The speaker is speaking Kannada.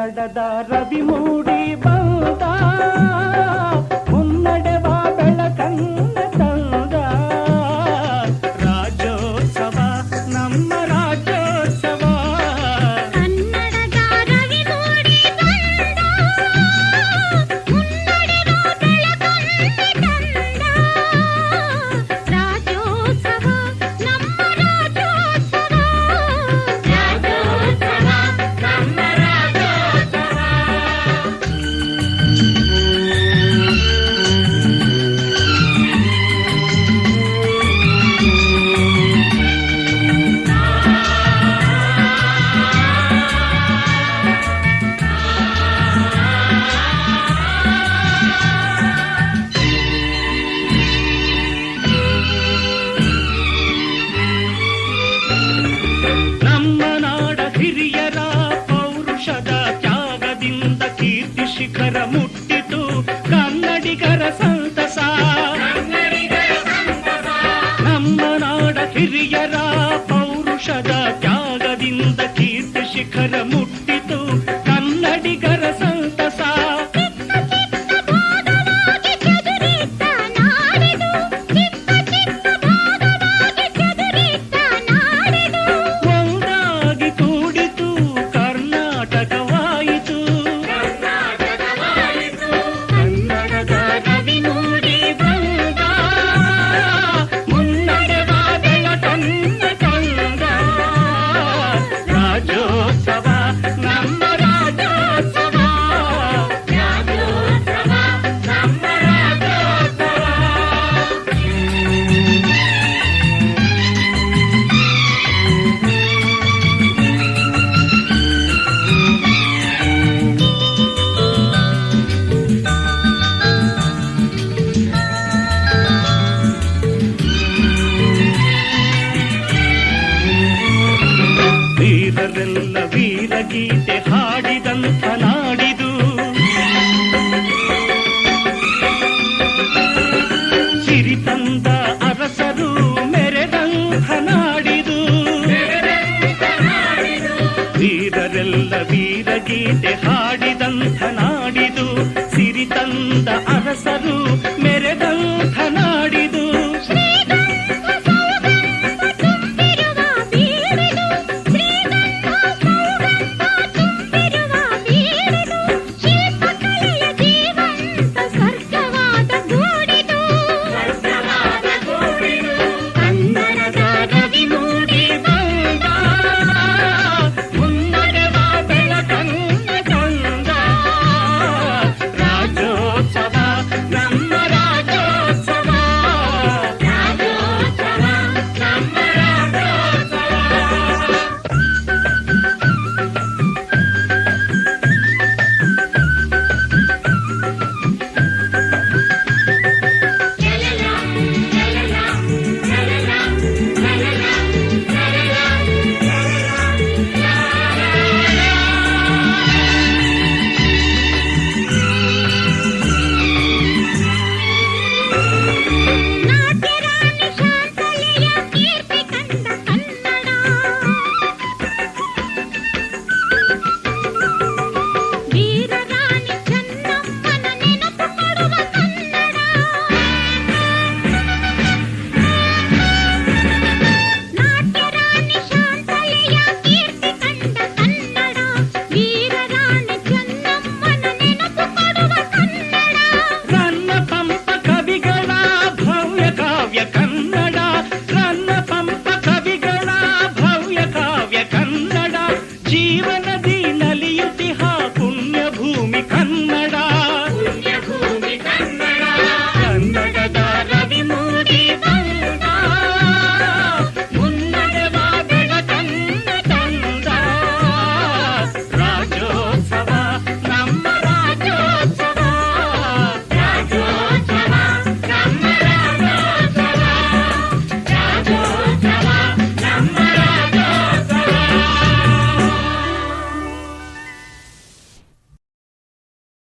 ಕನ್ನಡದ ರವಿ ಮೂಡಿ ಬಂದ ಮುನ್ನಡೆವ ಬೆಳಕನ್ನ ತಂದ ರಾಜ್ಯೋತ್ಸವ ನಮ್ಮ ರಾಜ್ಯೋತ್ಸವ ಕನ್ನಡದ ರವಿ ಮೂಡಿ ಬಂದ ಮುನ್ನಡೆವ ಬೆಳಕನ್ನ ತಂದ ರಾಜ್ಯೋತ್ಸವ ನಮ್ಮ ರಾಜ್ಯೋತ್ಸವ ರಾಜ್ಯೋತ್ಸವ ನಮ್ಮ ನಮ್ಮ ನಾಡ ಹಿರಿಯರ ಪೌರುಷದ ತ್ಯಾಗದಿಂದ ಕೀರ್ತಿ ಶಿಖರ ಮುಟ್ಟಿತು ಕನ್ನಡಿಗರ ಸಂತಸ ನಮ್ಮ ನಾಡ ಹಿರಿಯರ ಪೌರುಷದ ತ್ಯಾಗದಿಂದ ಕೀರ್ತಿ ಶಿಖರ ಮುಟ್ಟಿತು ಕನ್ನಡಿಗರ ಸಂತಸ ಒಂದಾಗಿ ಕೂಡಿತು ಕರ್ನಾಟಕವಾಯಿತು ಕನ್ನಡದ ರವಿ ಮೂಡಿ ಬಂದ ಮುನ್ನಡೆವ ಬೆಳಕನ್ನ ತಂದ ರಾಜ್ಯೋತ್ಸವ ನಮ್ಮ ರಾಜ್ಯೋತ್ಸವ ರಾಜ್ಯೋತ್ಸವ ನಮ್ಮ ರಾಜ್ಯೋತ್ಸವ ವೀರರೆಲ್ಲ ವೀರಗೀತೆ ಹಾಡಿದಂಥ ನಾಡಿದು ಸಿರಿ ತಂದ ಅರಸರು ಮೆರೆದಂಥ ನಾಡಿದು ವೀರರೆಲ್ಲ ವೀರಗೀತೆ ಹಾಡಿದಂಥ ನಾಡಿದು ಸಿರಿ ತಂದ ಅರಸರು